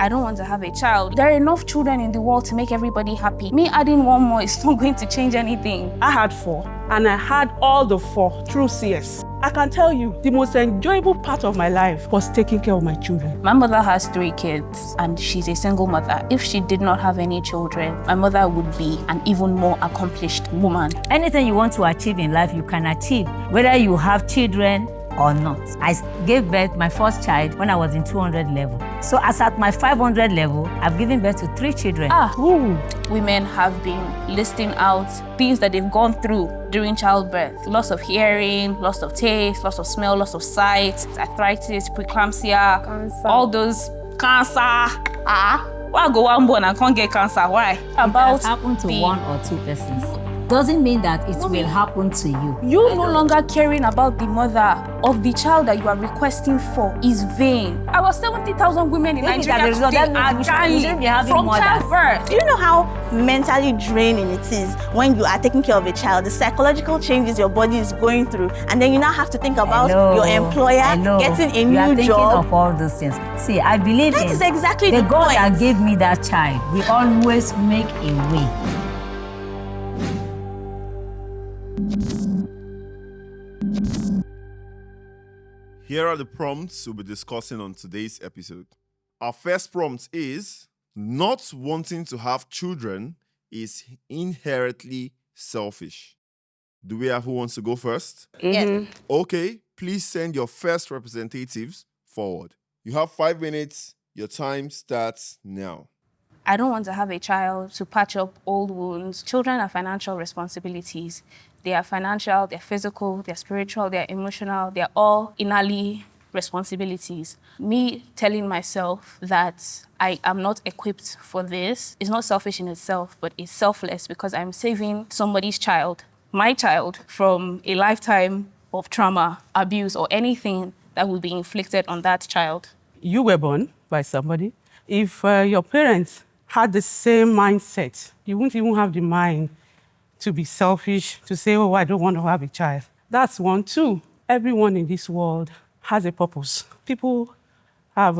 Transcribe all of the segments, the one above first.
I don't want to have a child. There are enough children in the world to make everybody happy. Me adding one more is not going to change anything. I had 4, and I had all the 4 through CS. I can tell you, the most enjoyable part of my life was taking care of my children. My mother has 3 kids, and she's a single mother. If she did not have any children, my mother would be an even more accomplished woman. Anything you want to achieve in life, you can achieve, whether you have children or not. I gave birth my first child when I was in 200 level. So as at my 500 level, I've given birth to 3 children. Women have been listing out things that they've gone through during childbirth. Loss of hearing, loss of taste, loss of smell, loss of sight, arthritis, preeclampsia, cancer. All those cancer. Why go one born and can't get cancer? Why? About it has happened to 1 or 2 persons. Doesn't mean that it will happen to you. You no longer caring about the mother of the child that you are requesting for is vain. About 70,000 women in Nigeria today are dying from childbirth. Do you know how mentally draining it is when you are taking care of a child, the psychological changes your body is going through, and then you now have to think about your employer, getting a new job. Of all those things. See, I believe that is exactly the God point. that gave me that child will always make a way. Here are the prompts we'll be discussing on today's episode. Our first prompt is, not wanting to have children is inherently selfish. Do we have who wants to go first? Yes. Okay, please send your first representatives forward. You have 5 minutes. Your time starts now. I don't want to have a child to patch up old wounds. Children are financial responsibilities. They are financial, they're physical, they're spiritual, they're emotional, they're all innerly responsibilities. Me telling myself that I am not equipped for this is not selfish in itself, but it's selfless because I'm saving somebody's child, my child, from a lifetime of trauma, abuse, or anything that will be inflicted on that child. You were born by somebody. If your parents had the same mindset, you wouldn't even have the mind to be selfish, to say, oh, I don't want to have a child. That's 1. 2, everyone in this world has a purpose. People have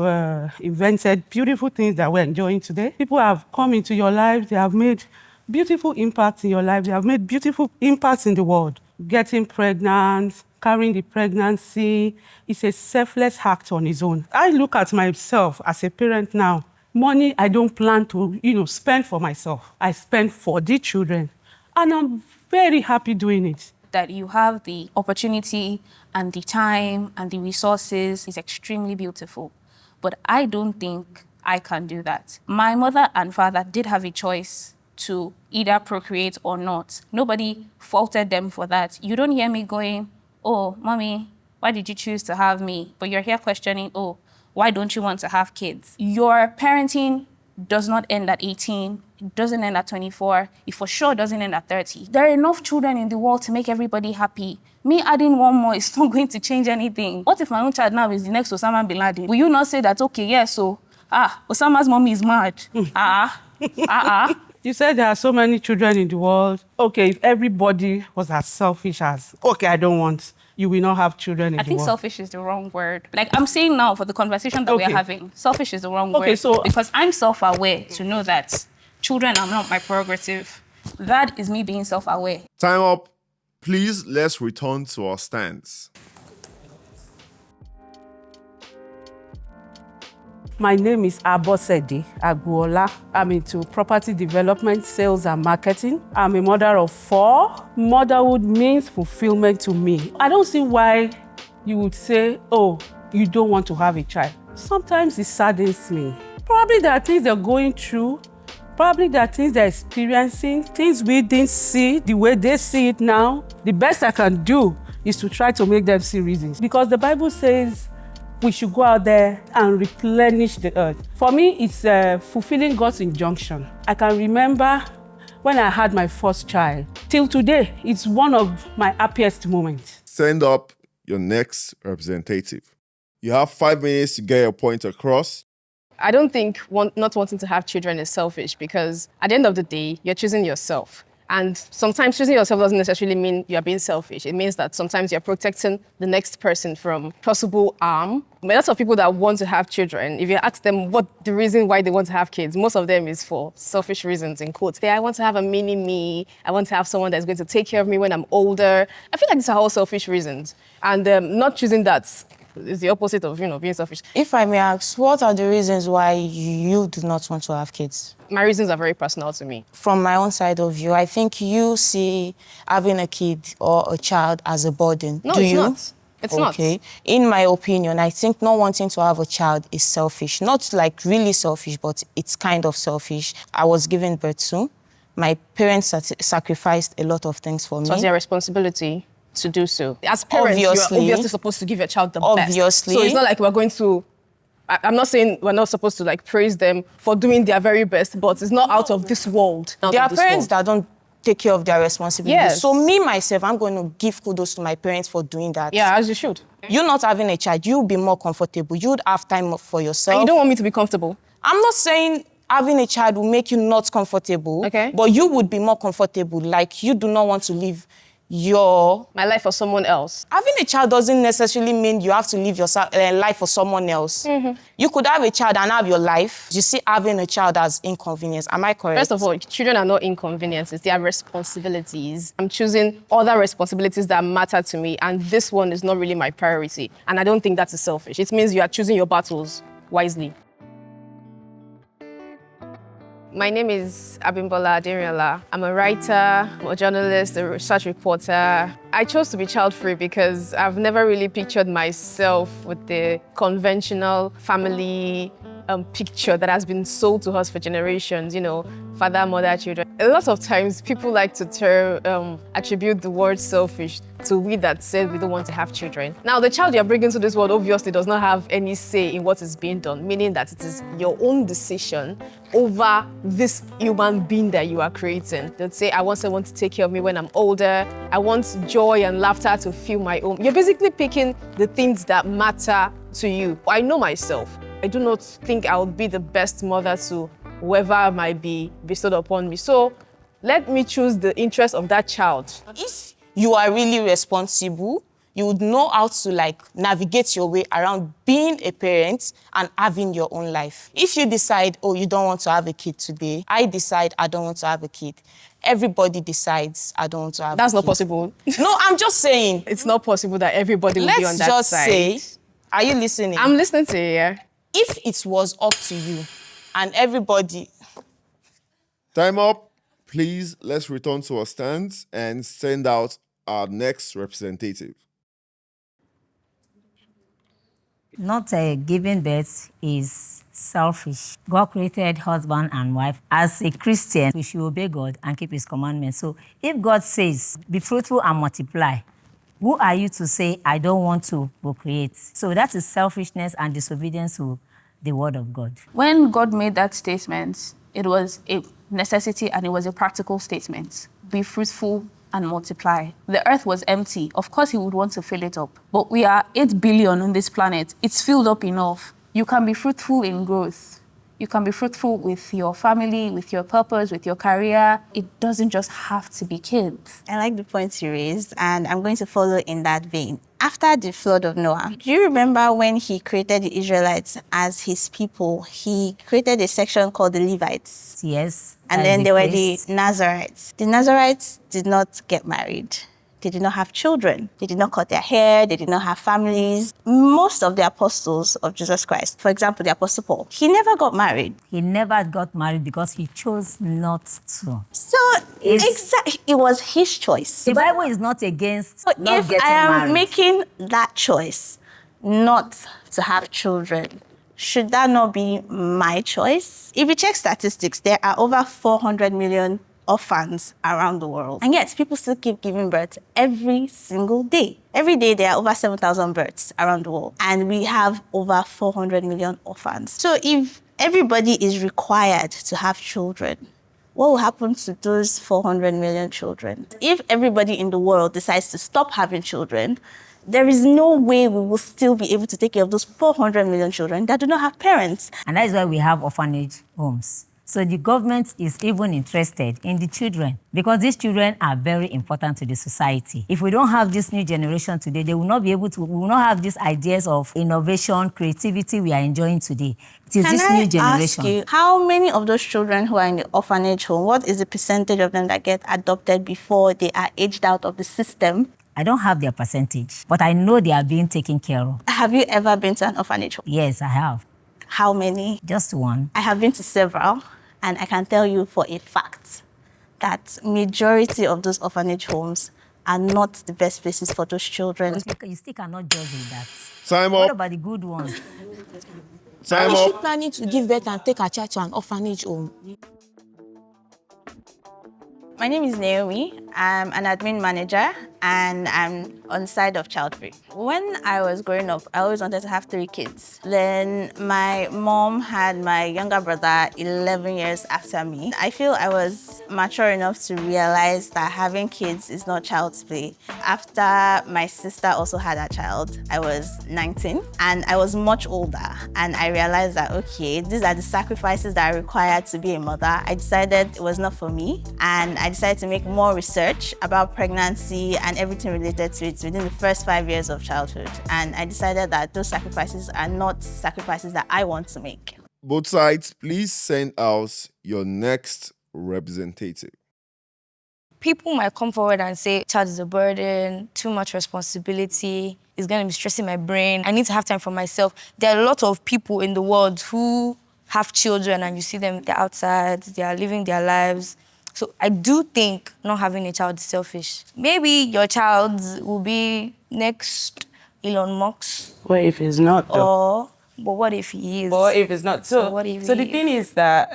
invented beautiful things that we're enjoying today. People have come into your life, they have made beautiful impacts in your life, they have made beautiful impacts in the world. Getting pregnant, carrying the pregnancy, is a selfless act on its own. I look at myself as a parent now. Money I don't plan to, spend for myself. I spend for the children. And I'm very happy doing it. That you have the opportunity and the time and the resources is extremely beautiful. But I don't think I can do that. My mother and father did have a choice to either procreate or not. Nobody faulted them for that. You don't hear me going, oh, mommy, why did you choose to have me? But you're here questioning, oh, why don't you want to have kids? Your parenting does not end at 18. It doesn't end at 24. It for sure doesn't end at 30. There are enough children in the world to make everybody happy. Me adding one more is not going to change anything. What if my own child now is the next Osama bin Laden? Will you not say that, okay, yeah, so, Osama's mommy is mad? You said there are so many children in the world. Okay, if everybody was as selfish as, okay, I don't want, you will not have children in the world. I think selfish is the wrong word. Like I'm saying now for the conversation that we're having, selfish is the wrong word. So because I'm self-aware to know that children are not my prerogative. That is me being self-aware. Time up. Please, let's return to our stance. My name is Abosede Agbuola. I'm into property development, sales, and marketing. I'm a mother of 4. Motherhood means fulfillment to me. I don't see why you would say, oh, you don't want to have a child. Sometimes it saddens me. Probably there are things they're going through. Probably there are things they're experiencing, things we didn't see the way they see it now. The best I can do is to try to make them see reasons. Because the Bible says, we should go out there and replenish the earth. For me, it's fulfilling God's injunction. I can remember when I had my first child. Till today, it's one of my happiest moments. Send up your next representative. You have 5 minutes to get your point across. I don't think not wanting to have children is selfish because at the end of the day, you're choosing yourself. And sometimes choosing yourself doesn't necessarily mean you're being selfish. It means that sometimes you're protecting the next person from possible harm. But lots of people that want to have children, if you ask them what the reason why they want to have kids, most of them is for selfish reasons, in quotes. I want to have a mini me. I want to have someone that's going to take care of me when I'm older. I feel like these are all selfish reasons. And not choosing that is the opposite of, being selfish. If I may ask, what are the reasons why you do not want to have kids? My reasons are very personal to me. From my own side of view, I think you see having a kid or a child as a burden. No, do it's you? not. It's not. Okay. In my opinion, I think not wanting to have a child is selfish. Not like really selfish, but it's kind of selfish. I was given birth to. My parents sacrificed a lot of things for me. So it's their responsibility to do so. As parents, you're obviously supposed to give your child the best. Obviously. So it's not like we're going to... I'm not saying we're not supposed to praise them for doing their very best, but it's not out of this world. There are parents that don't take care of their responsibilities. Yes. So me, myself, I'm going to give kudos to my parents for doing that. Yeah, as you should. You not having a child, you'll be more comfortable. You'd have time for yourself. And you don't want me to be comfortable? I'm not saying having a child will make you not comfortable. Okay. But you would be more comfortable. Like, you do not want to live my life for someone else. Having a child doesn't necessarily mean you have to live your life for someone else. Mm-hmm. You could have a child and have your life. You see having a child as inconvenience. Am I correct? First of all, children are not inconveniences. They are responsibilities. I'm choosing other responsibilities that matter to me, and this one is not really my priority. And I don't think that's selfish. It means you are choosing your battles wisely. My name is Abimbola Aderiola. I'm a writer, a journalist, a research reporter. I chose to be child-free because I've never really pictured myself with the conventional family picture that has been sold to us for generations, father, mother, children. A lot of times people like to attribute the word selfish to we that said we don't want to have children. Now, the child you're bringing to this world obviously does not have any say in what is being done, meaning that it is your own decision over this human being that you are creating. They'd say, I want someone to take care of me when I'm older. I want joy and laughter to fill my home. You're basically picking the things that matter to you. I know myself. I do not think I would be the best mother to whoever might be bestowed upon me. So let me choose the interest of that child. If you are really responsible, you would know how to navigate your way around being a parent and having your own life. If you decide, you don't want to have a kid today, I decide I don't want to have a kid. Everybody decides I don't want to have a kid. That's not possible. No, I'm just saying. It's not possible that everybody will be on that side. Let's just say, are you listening? I'm listening to you, yeah. If it was up to you and everybody... Time up. Please, let's return to our stands and send out our next representative. Not giving birth is selfish. God created husband and wife. As a Christian, we should obey God and keep his commandments. So if God says, be fruitful and multiply, who are you to say, I don't want to procreate? So that is selfishness and disobedience to the word of God. When God made that statement, it was a necessity and it was a practical statement. Be fruitful and multiply. The earth was empty. Of course, he would want to fill it up. But we are 8 billion on this planet. It's filled up enough. You can be fruitful in growth. You can be fruitful with your family, with your purpose, with your career. It doesn't just have to be kids. I like the points you raised, and I'm going to follow in that vein. After the flood of Noah, do you remember when he created the Israelites as his people? He created a section called the Levites. Yes. And then there were the Nazarites. The Nazarites did not get married. They did not have children. They did not cut their hair. They did not have families. Most of the apostles of Jesus Christ, for example, the Apostle Paul, he never got married. He never got married because he chose not to. So, exactly, it was his choice. The Bible is not against So not if getting I am married. making that choice not to have children, should that not be my choice? If you check statistics, there are over 400 million orphans around the world. And yet, people still keep giving birth every single day. Every day, there are over 7,000 births around the world. And we have over 400 million orphans. So if everybody is required to have children, what will happen to those 400 million children? If everybody in the world decides to stop having children, there is no way we will still be able to take care of those 400 million children that do not have parents. And that is why we have orphanage homes. So the government is even interested in the children because these children are very important to the society. If we don't have this new generation today, they will not be able to, we will not have these ideas of innovation, creativity we are enjoying today. It is this new generation. Ask you, how many of those children who are in the orphanage home, what is the percentage of them that get adopted before they are aged out of the system? I don't have their percentage, but I know they are being taken care of. Have you ever been to an orphanage home? Yes, I have. How many? Just one. I have been to several, and I can tell you for a fact that majority of those orphanage homes are not the best places for those children. You still cannot judge with that. Time What up. about the good ones? Time Is she up. planning to give birth and take her child to an orphanage home? My name is Naomi. I'm an admin manager and I'm on the side of CHILDFREE. When I was growing up, I always wanted to have 3 kids. Then my mom had my younger brother 11 years after me. I feel I was mature enough to realize that having kids is not child's play. After my sister also had a child, I was 19 and I was much older. And I realized that, okay, these are the sacrifices that are required to be a mother. I decided it was not for me. And I decided to make more research about pregnancy and everything related to it within the first 5 years of childhood. And I decided that those sacrifices are not sacrifices that I want to make. Both sides, please send out your next representative. People might come forward and say, child is a burden, too much responsibility, it's going to be stressing my brain, I need to have time for myself. There are a lot of people in the world who have children and you see them, they're outside, they are living their lives. So I do think not having a child is selfish. Maybe your child will be next Elon Musk. What if it's not, though? But what if he is? Or if it's not. So what if the he thing is that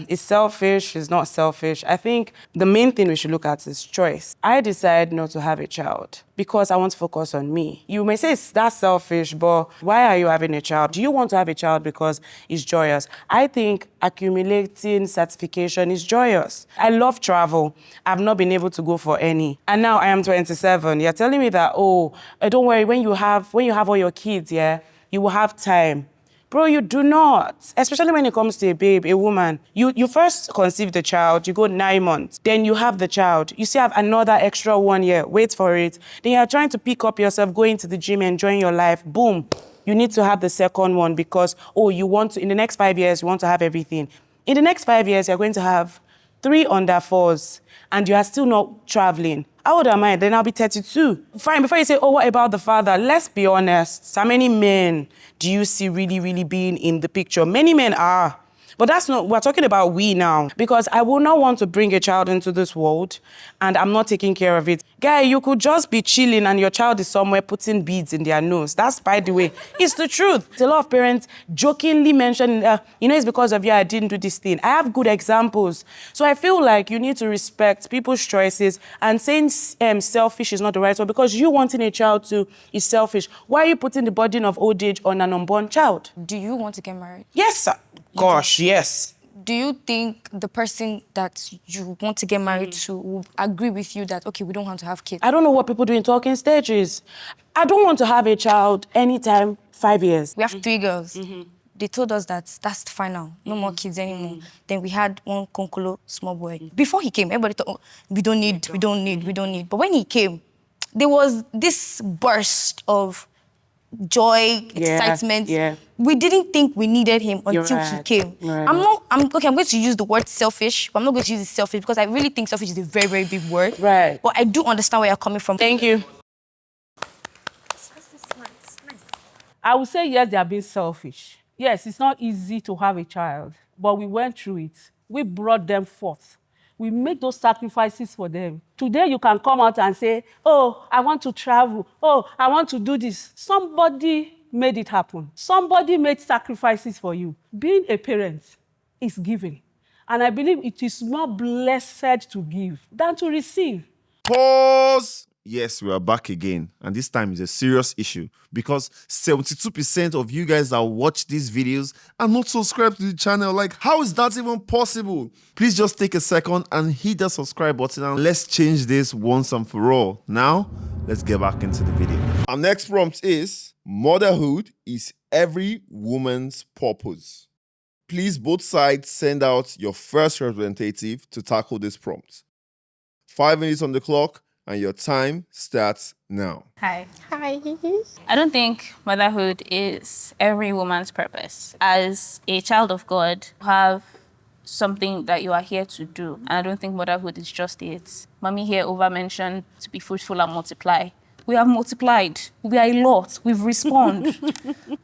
it's selfish, it's not selfish. I think the main thing we should look at is choice. I decide not to have a child because I want to focus on me. You may say that's selfish, but why are you having a child? Do you want to have a child because it's joyous? I think accumulating certification is joyous. I love travel. I've not been able to go for any. And now I am 27. You're telling me that, oh, don't worry, when you have all your kids, yeah, you will have time. Bro, you do not. Especially when it comes to a babe, a woman. You first conceive the child, you go 9 months. Then you have the child. You still have another extra 1 year. Wait for it. Then you're trying to pick up yourself, going to the gym, enjoying your life. Boom. You need to have the second one because, you want to, in the next 5 years, you want to have everything. In the next 5 years, you're going to have 3 under 4s and you are still not traveling. How old am I? Then I'll be 32. Fine, before you say, what about the father? Let's be honest. How many men do you see really being in the picture? Many men are. But that's not, we're talking about we now. Because I will not want to bring a child into this world and I'm not taking care of it. Guy, you could just be chilling and your child is somewhere putting beads in their nose. That's, by the way, it's the truth. A lot of parents jokingly mention, it's because of you I didn't do this thing. I have good examples. So I feel like you need to respect people's choices and saying selfish is not the right word because you wanting a child to is selfish. Why are you putting the burden of old age on an unborn child? Do you want to get married? Yes, sir. Gosh, yes. Do you think the person that you want to get married to will agree with you that, okay, we don't want to have kids? I don't know what people do in talking stages. I don't want to have a child anytime 5 years. We have 3 girls. They told us that that's final, no more kids anymore. Then we had one konkolo small boy. Before he came, everybody thought, we don't need. But when he came, there was this burst of joy, excitement. Yeah. We didn't think we needed him until he came. Right. I'm going to use the word selfish, but I'm not going to use it selfish because I really think selfish is a very, very big word. Right. But I do understand where you're coming from. Thank you. I would say, yes, they are being selfish. Yes, it's not easy to have a child, but we went through it. We brought them forth. We made those sacrifices for them. Today, you can come out and say, I want to travel. I want to do this. Somebody made it happen. Somebody made sacrifices for you. Being a parent is giving. And I believe it is more blessed to give than to receive. Pause. Yes, we are back again. And this time is a serious issue because 72% of you guys that watch these videos are not subscribed to the channel. Like, how is that even possible? Please just take a second and hit the subscribe button and let's change this once and for all. Now, let's get back into the video. Our next prompt is, motherhood is every woman's purpose. Please, both sides send out your first representative to tackle this prompt. 5 minutes on the clock, and your time starts now. Hi. Hi. I don't think motherhood is every woman's purpose. As a child of God, you have something that you are here to do. And I don't think motherhood is just it. Mommy here over-mentioned to be fruitful and multiply. We have multiplied. We are a lot. We've responded.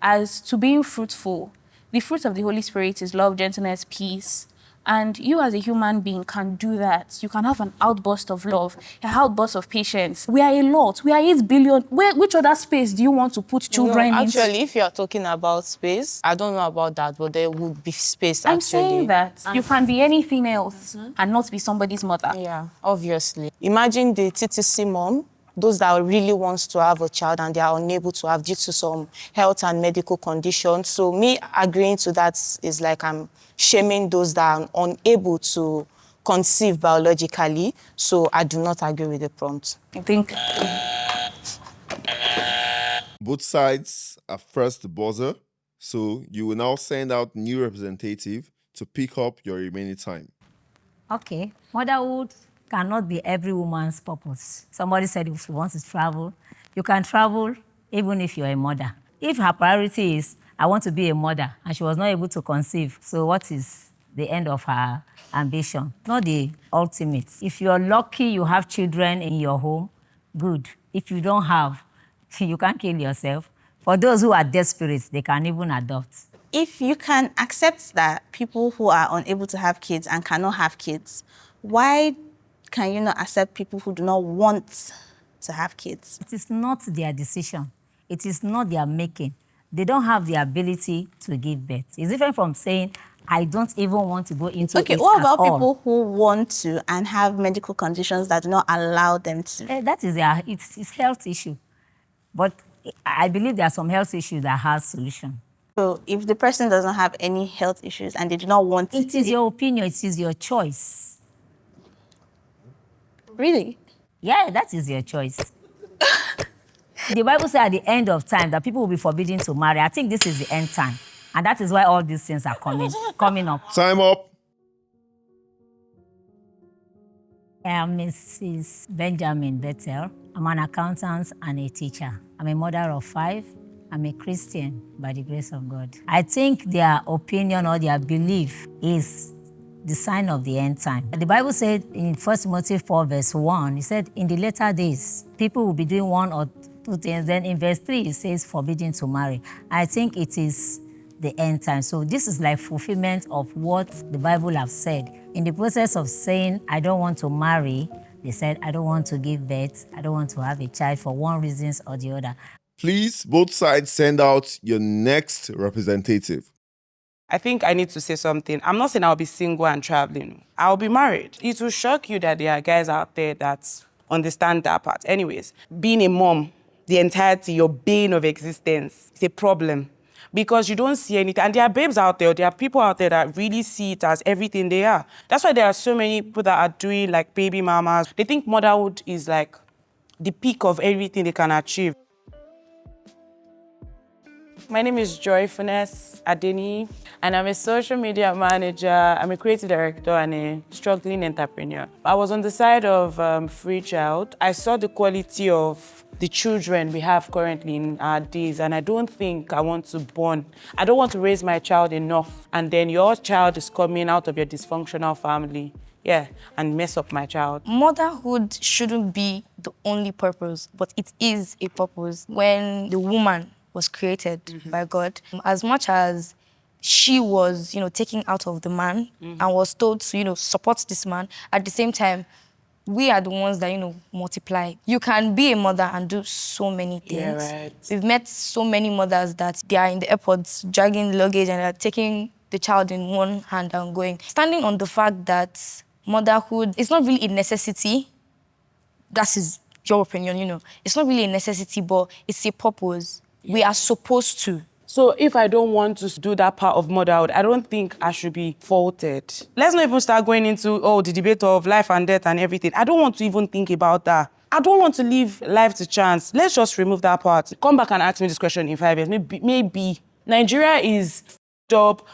As to being fruitful, the fruit of the Holy Spirit is love, gentleness, peace. And you as a human being can do that. You can have an outburst of love, an outburst of patience. We are a lot. We are 8 billion. Which other space do you want to put children in? Actually, if you are talking about space, I don't know about that, but there would be space, I'm actually. saying that you can be anything else and not be somebody's mother. Yeah, obviously. Imagine the TTC mom, those that really wants to have a child and they are unable to have due to some health and medical conditions. So me agreeing to that is like I'm shaming those that are unable to conceive biologically. So I do not agree with the prompt. I think Both sides are first the buzzer, so you will now send out new representative to pick up your remaining time. Okay, motherhood cannot be every woman's purpose. Somebody said if she wants to travel, you can travel even if you're a mother. If her priority is, I want to be a mother, and she was not able to conceive, so what is the end of her ambition? Not the ultimate. If you're lucky you have children in your home, good. If you don't have, you can't kill yourself. For those who are desperate, they can even adopt. If you can accept that people who are unable to have kids and cannot have kids, why can you not accept people who do not want to have kids? It is not their decision. It is not their making. They don't have the ability to give birth. It's different from saying, I don't even want to go into Okay, it what at about all. people who want to and have medical conditions that do not allow them to? That is it's health issue. But I believe there are some health issues that have solution. So if the person doesn't have any health issues and they do not want It is your opinion, it is your choice. Really? Yeah, that is your choice. The Bible says at the end of time that people will be forbidden to marry. I think this is the end time. And that is why all these things are coming up. Time up. I am Mrs. Benjamin Bethel. I'm an accountant and a teacher. I'm a mother of 5. I'm a Christian by the grace of God. I think their opinion or their belief is the sign of the end time. The Bible said in 1 Timothy 4 verse 1, it said, in the later days, people will be doing 1 or 2 things. Then in verse 3, it says forbidden to marry. I think it is the end time. So this is like fulfillment of what the Bible have said. In the process of saying, I don't want to marry, they said, I don't want to give birth, I don't want to have a child for one reason or the other. Please, both sides send out your next representative. I think I need to say something. I'm not saying I'll be single and traveling. I'll be married. It will shock you that there are guys out there that understand that part. Anyways, being a mom, the entirety, your bane of existence, is a problem. Because you don't see anything. And there are babes out there, there are people out there that really see it as everything they are. That's why there are so many people that are doing like baby mamas. They think motherhood is like the peak of everything they can achieve. My name is Joyfulness Adeni, and I'm a social media manager. I'm a creative director and a struggling entrepreneur. I was on the side of Free Child. I saw the quality of the children we have currently in our days, and I don't think I want to I don't want to raise my child enough, and then your child is coming out of your dysfunctional family, and mess up my child. Motherhood shouldn't be the only purpose, but it is a purpose. When the woman was created by God, as much as she was, taken out of the man and was told to, support this man, at the same time, we are the ones that, multiply. You can be a mother and do so many things. Yeah, right. We've met so many mothers that they are in the airports dragging luggage and they're taking the child in one hand and going. Standing on the fact that motherhood is not really a necessity, that is your opinion, It's not really a necessity, but it's a purpose. We are supposed to. So if I don't want to do that part of motherhood, I don't think I should be faulted. Let's not even start going into, the debate of life and death and everything. I don't want to even think about that. I don't want to leave life to chance. Let's just remove that part. Come back and ask me this question in 5 years. Maybe Nigeria is f***ed up.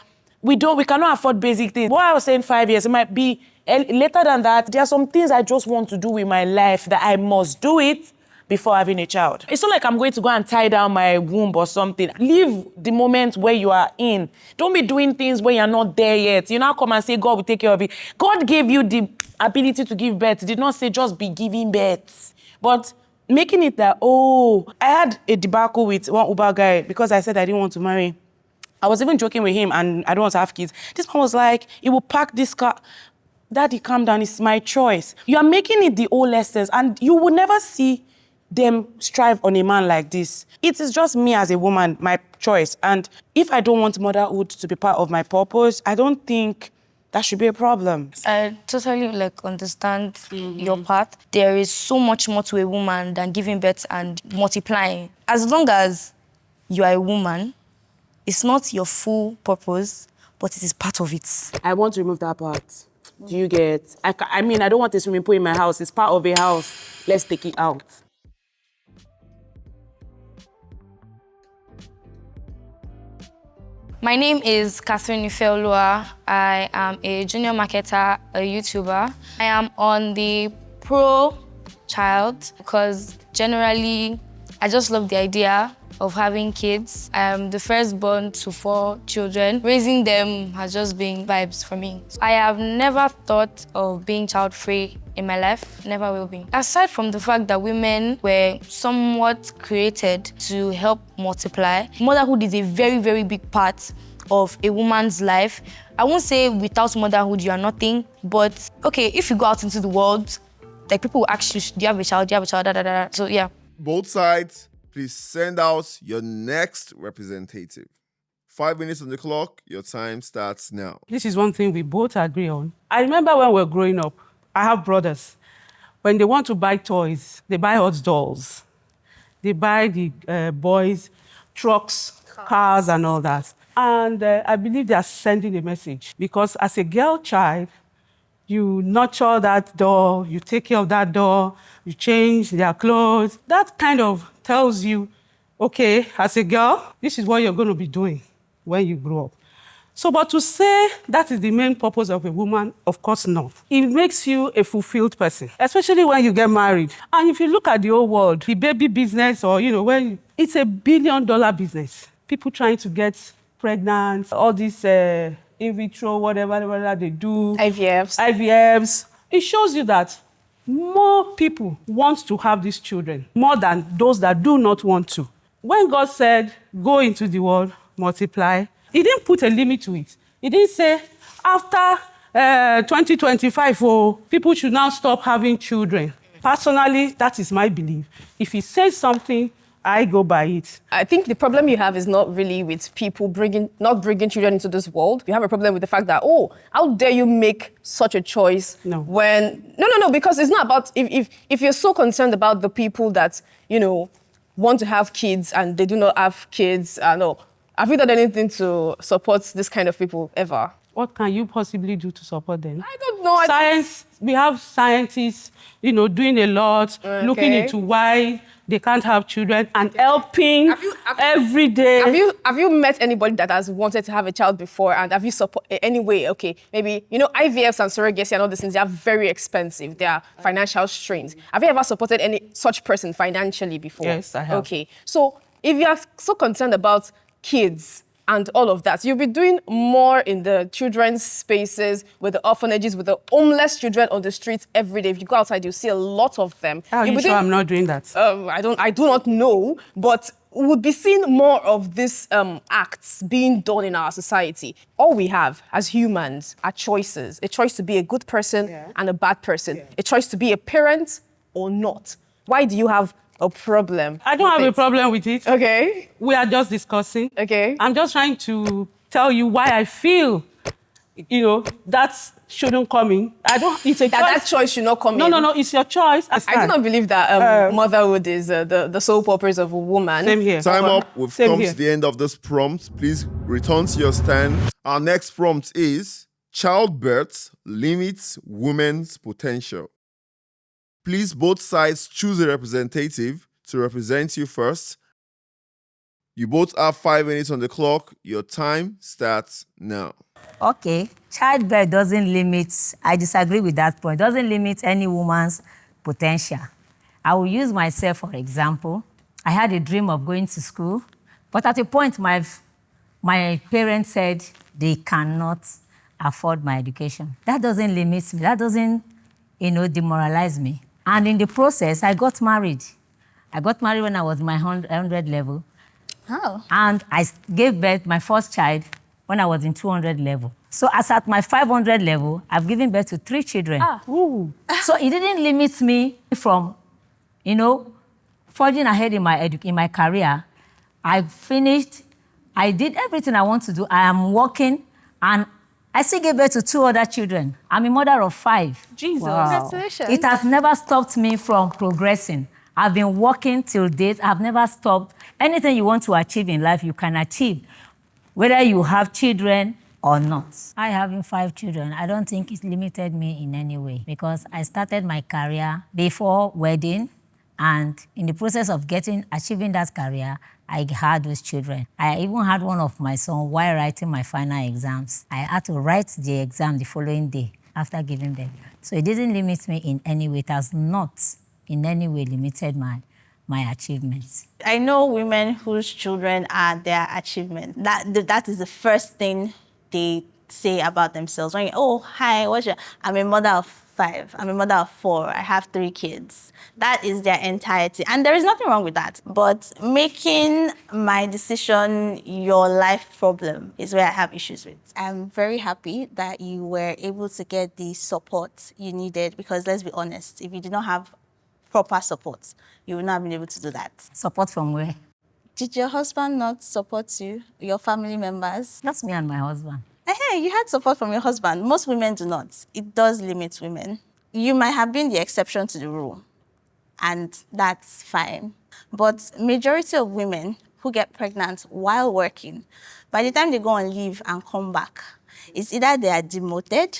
we cannot afford basic things. What I was saying 5 years, it might be later than that. There are some things I just want to do with my life that I must do it before having a child. It's not like I'm going to go and tie down my womb or something. Live the moment where you are in. Don't be doing things when you're not there yet. You now come and say, God will take care of it. God gave you the ability to give birth. He did not say just be giving birth. But making it that, I had a debacle with one Uber guy because I said I didn't want to marry. I was even joking with him and I don't want to have kids. This man was like, he will park this car. Daddy, calm down, it's my choice. You are making it the old lessons and you will never see them strive on a man like this. It is just me as a woman, my choice. And if I don't want motherhood to be part of my purpose, I don't think that should be a problem. I totally understand your part. There is so much more to a woman than giving birth and multiplying. As long as you are a woman, it's not your full purpose, but it is part of it. I want to remove that part. Do you get? I mean, I don't want a swimming pool in my house. It's part of a house. Let's take it out. My name is Catherine Ifeolua. I am a junior marketer, a YouTuber. I am on the pro-child because generally I just love the idea of having kids. I am the firstborn to 4 children. Raising them has just been vibes for me. I have never thought of being child-free in my life, never will be. Aside from the fact that women were somewhat created to help multiply, motherhood is a very, very big part of a woman's life. I won't say without motherhood you are nothing, but okay, if you go out into the world, like people will ask you, do you have a child, da, da, da. So yeah. Both sides, please send out your next representative. 5 minutes on the clock, your time starts now. This is one thing we both agree on. I remember when we were growing up, I have brothers. When they want to buy toys, they buy hot dolls. They buy the boys, trucks, cars, and all that. And I believe they are sending a message because as a girl child, you nurture that doll, you take care of that doll, you change their clothes. That kind of tells you, okay, as a girl, this is what you're going to be doing when you grow up. So, but to say that is the main purpose of a woman, of course not. It makes you a fulfilled person, especially when you get married. And if you look at the whole world, the baby business or, when it's a billion-dollar business. People trying to get pregnant, all this in vitro, whatever they do. IVFs. It shows you that more people want to have these children, more than those that do not want to. When God said, go into the world, multiply, He didn't put a limit to it. He didn't say, after 2025, people should now stop having children. Personally, that is my belief. If He says something, I go by it. I think the problem you have is not really with people not bringing children into this world. You have a problem with the fact that, how dare you make such a choice? No. No, because it's not about, if you're so concerned about the people that, want to have kids and they do not have kids, no. Have you done anything to support this kind of people ever? What can you possibly do to support them? I don't know. Science, we have scientists, doing a lot, looking into why they can't have children and helping every day. Have you met anybody that has wanted to have a child before and have you supported anyway? Okay, maybe, IVFs and surrogacy and all these things, they are very expensive. They are financial strains. Have you ever supported any such person financially before? Yes, I have. Okay, so if you are so concerned about kids and all of that, you'll be doing more in the children's spaces, with the orphanages, with the homeless children on the streets every day. If you go outside, you'll see a lot of them. How are you sure I'm not doing that? I do not know, but we would be seeing more of these acts being done in our society. All we have as humans are choices. A choice to be a good person and a bad person. A choice to be a parent or not. Why do you have a problem? I don't have a problem with it. Okay. We are just discussing. Okay. I'm just trying to tell you why I feel, that shouldn't come in. It's a choice. That choice should not come in. No, it's your choice. I do not believe that motherhood is the sole purpose of a woman. Same here. Time up. We've come to the end of this prompt. Please return to your stand. Our next prompt is, childbirth limits women's potential. Please, both sides choose a representative to represent you first. You both have 5 minutes on the clock. Your time starts now. Okay, childbirth doesn't limit, I disagree with that point, doesn't limit any woman's potential. I will use myself for example. I had a dream of going to school, but at a point my parents said they cannot afford my education. That doesn't limit me, that doesn't, demoralize me. And in the process, I got married. I got married when I was my 100 level. Oh. And I gave birth my first child when I was in 200 level. So as at my 500 level, I've given birth to 3 children. So it didn't limit me from, forging ahead in my career. I finished, I did everything I want to do. I am working, and I still gave birth to 2 other children. I'm a mother of 5. Jesus. Wow. Congratulations. It has never stopped me from progressing. I've been working till date. I've never stopped. Anything you want to achieve in life, you can achieve, whether you have children or not. I having 5 children, I don't think it limited me in any way, because I started my career before wedding, and in the process of achieving that career, I had those children. I even had one of my sons while writing my final exams. I had to write the exam the following day after giving birth. So it didn't limit me in any way. It has not in any way limited my achievements. I know women whose children are their achievement. That is the first thing they say about themselves. When hi, I'm a mother of 5. I'm a mother of 4. I have 3 kids. That is their entirety. And there is nothing wrong with that. But making my decision your life problem is where I have issues with. I'm very happy that you were able to get the support you needed, because let's be honest, if you did not have proper support, you would not have been able to do that. Support from where? Did your husband not support you, your family members? That's me and my husband. Hey, you had support from your husband. Most women do not. It does limit women. You might have been the exception to the rule, and that's fine. But majority of women who get pregnant while working, by the time they go on leave and come back, it's either they are demoted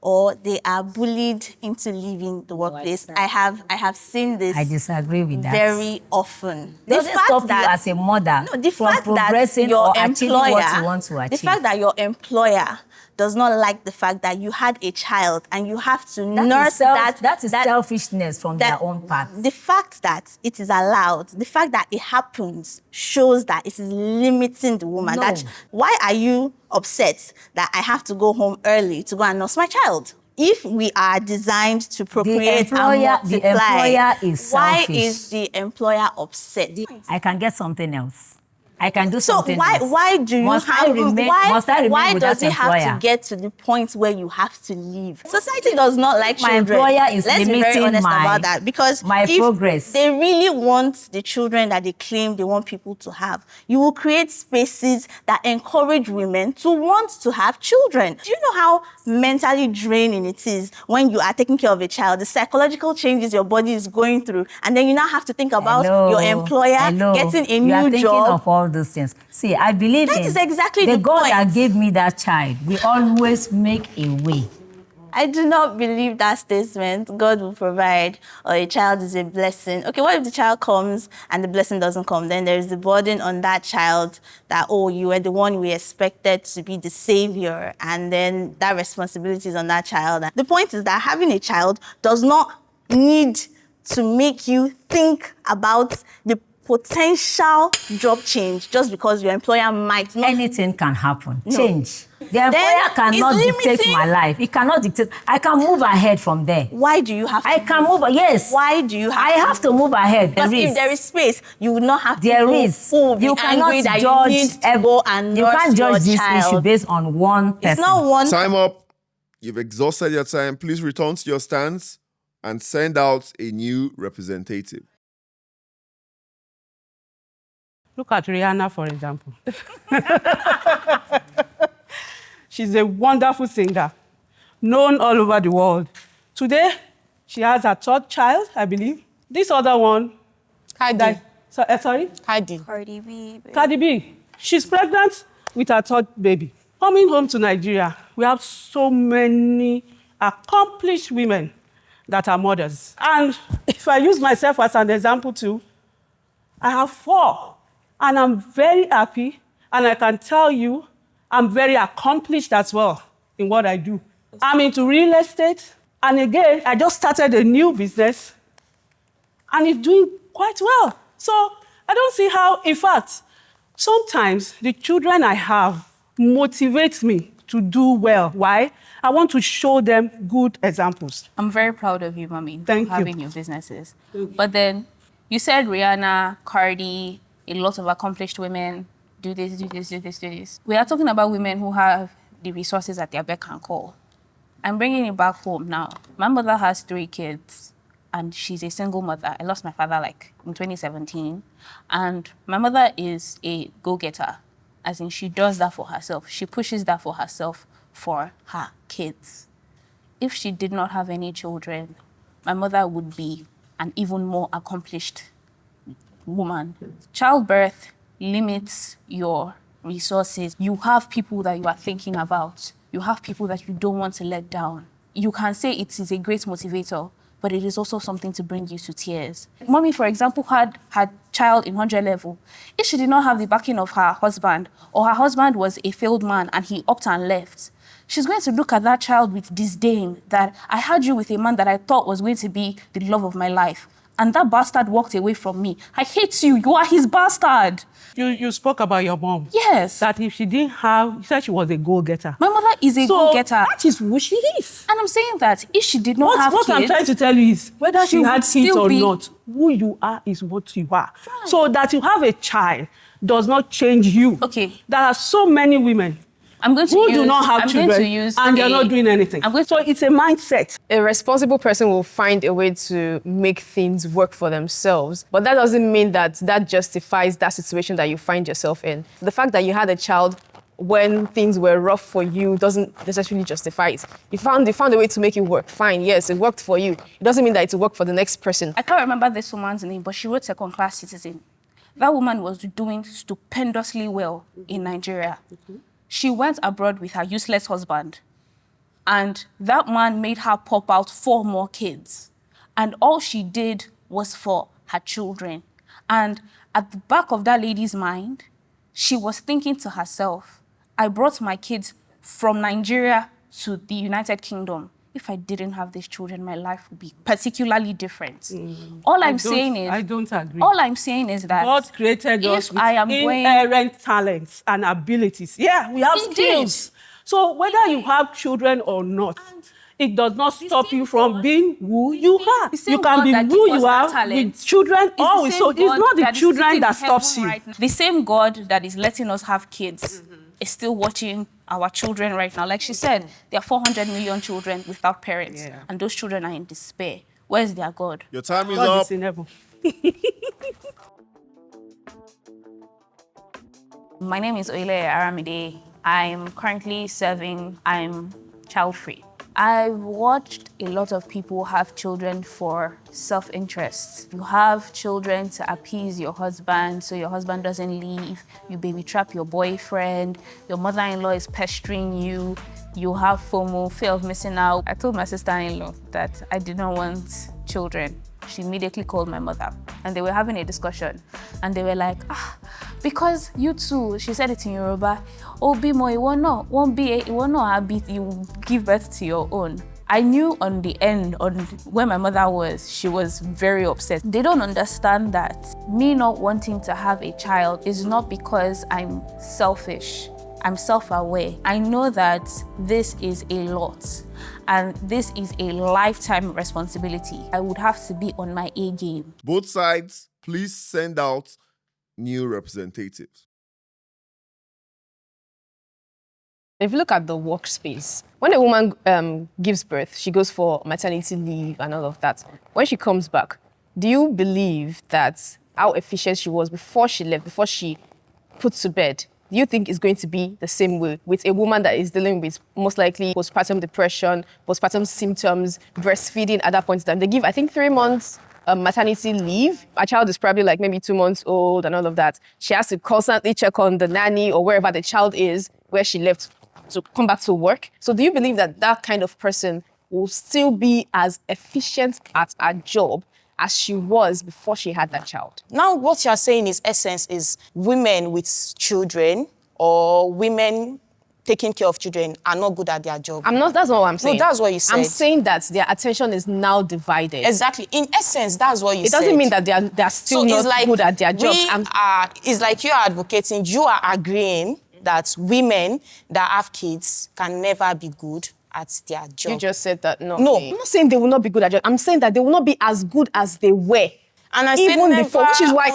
or they are bullied into leaving the workplace. I have seen this. I disagree with that. Very often. Doesn't stop you as a mother from progressing or achieving what you want to achieve. The fact that your employer does not like the fact that you had a child and you have to nurse that. That is selfishness from their own part. The fact that it is allowed, the fact that it happens, shows that it is limiting the woman. No. Why are you upset that I have to go home early to go and nurse my child? If we are designed to procreate and multiply, the employer is selfish. Why is the employer upset? I can get something else. I can do something else. So why do you must I remain with does that it have employer? to get to the point where you have to leave? Society does not like My children. employer is Let's be very honest about that, because my if progress. they really want the children that they claim they want people to have, you will create spaces that encourage women to want to have children. Do you know how mentally draining it is when you are taking care of a child, the psychological changes your body is going through, and then you now have to think about your employer getting a new job. Of all those things. See, I believe that is exactly the the God point. that gave me that child will always make a way. I do not believe that statement. God will provide, or a child is a blessing. Okay, what if the child comes and the blessing doesn't come? Then there's the burden on that child that, you were the one we expected to be the savior, and then that responsibility is on that child. The point is that having a child does not need to make you think about the potential job change just because your employer might not. Anything can happen. No. Change. The employer cannot dictate my life. It cannot dictate. I can move ahead from there. Why do you have to? I can move. Yes. Why do you have I have to move ahead. Because if there is space, you would not have to. There is. You cannot judge. You can't judge this issue based on one person. It's not one. Time up. You've exhausted your time. Please return to your stands and send out a new representative. Look at Rihanna, for example. She's a wonderful singer, known all over the world. Today, she has her 3rd child, I believe. This other one... Cardi. Sorry? Cardi. Cardi B. Baby. Cardi B. She's pregnant with her 3rd baby. Coming home to Nigeria, we have so many accomplished women that are mothers. And if I use myself as an example too, I have 4 And I'm very happy, and I can tell you, I'm very accomplished as well in what I do. I'm into real estate, and again, I just started a new business, and it's doing quite well. So I don't see how, in fact, sometimes the children I have motivate me to do well. Why? I want to show them good examples. I'm very proud of you, Mommy, Thank for having you. your businesses. But then you said Rihanna, Cardi, a lot of accomplished women do this, do this, do this, do this. We are talking about women who have the resources at their beck and call. I'm bringing it back home now. My mother has 3 kids, and she's a single mother. I lost my father like in 2017. And my mother is a go-getter, as in she does that for herself. She pushes that for herself for her kids. If she did not have any children, my mother would be an even more accomplished woman. Childbirth limits your resources. You have people that you are thinking about. You have people that you don't want to let down. You can say it is a great motivator, but it is also something to bring you to tears. Mommy, for example, had her child in 100 level. If she did not have the backing of her husband, or her husband was a failed man and he upped and left, she's going to look at that child with disdain that I had you with a man that I thought was going to be the love of my life. And that bastard walked away from me. I hate you. You are his bastard. You spoke about your mom. Yes. That if she didn't have, you said she was a goal-getter. My mother is a go-getter. That is who she is. And I'm saying that if she did not have What kids... I'm trying to tell you is, whether she she had would kids still or be- not, who you are is what you are. So that you have a child does not change you. Okay. There are so many women I'm going to who use, do not have I'm children going to use and they're not doing anything. So it's a mindset. A responsible person will find a way to make things work for themselves. But that doesn't mean that that justifies that situation that you find yourself in. The fact that you had a child when things were rough for you doesn't necessarily justify it. You found a way to make it work. Fine, yes, it worked for you. It doesn't mean that it will work for the next person. I can't remember this woman's name, but she wrote second-class citizen. That woman was doing stupendously well in Nigeria. She went abroad with her useless husband, and that man made her pop out 4 more kids. And all she did was for her children. And at the back of that lady's mind, she was thinking to herself, I brought my kids from Nigeria to the United Kingdom. If I didn't have these children, my life would be particularly different. All I'm saying is... I don't agree. All I'm saying is that... God created us if with I am going... inherent talents and abilities. Yeah, we have Indeed. skills. So whether you have children or not, it does not stop you from being who you are. You can be who you are with children always. So it's not the children that stops you. The same God that is letting us have kids is still watching our children right now. Like she said, there are 400 million children without parents, and those children are in despair. Where's their God? Your time is God up. is in heaven. My name is Oile Aramide. I'm currently serving. I'm child-free. I've watched a lot of people have children for self-interest. You have children to appease your husband so your husband doesn't leave. You baby trap your boyfriend. Your mother-in-law is pestering you. You have FOMO, fear of missing out. I told my sister-in-law that I did not want children. She immediately called my mother and they were having a discussion. And they were like, because you two, she said it in Yoruba, Bimo, you give birth to your own. I knew on the end, on where my mother was, she was very upset. They don't understand that me not wanting to have a child is not because I'm selfish. I'm self-aware. I know that this is a lot and this is a lifetime responsibility. I would have to be on my A game. Both sides, please send out new representatives. If you look at the workspace, when a woman gives birth, she goes for maternity leave and all of that. When she comes back, do you believe that how efficient she was before she left, before she put to bed, do you think it's going to be the same way with a woman that is dealing with most likely postpartum depression, postpartum symptoms, breastfeeding at that point in time? They give, I think, 3 months maternity leave. A child is probably like maybe 2 months old and all of that. She has to constantly check on the nanny or wherever the child is, where she left to come back to work. So do you believe that that kind of person will still be as efficient at her job as she was before she had that child. Now, what you're saying is essence is women with children or women taking care of children are not good at their job. That's not what I'm saying. No, that's what you said. I'm saying that their attention is now divided. Exactly. In essence, that's what you said. It doesn't mean that they're still not good at their jobs. It's like you are advocating, you are agreeing that women that have kids can never be good at their job. You just said that, no. No. I'm not saying they will not be good at their job. I'm saying that they will not be as good as they were. And I even said before, which is why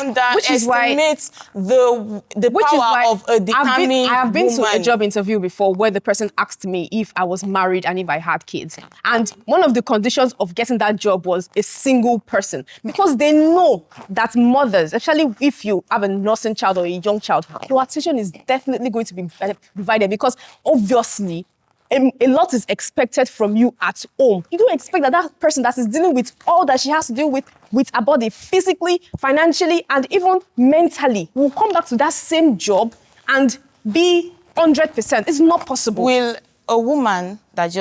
the power of a determined I have been woman. to a job interview before where the person asked me if I was married and if I had kids. And one of the conditions of getting that job was a single person, because they know that mothers, especially if you have a nursing child or a young child, your attention is definitely going to be divided, because obviously a lot is expected from you at home. You don't expect that person that is dealing with all that she has to deal with her body, physically, financially, and even mentally, will come back to that same job and be 100%. It's not possible. Will a woman that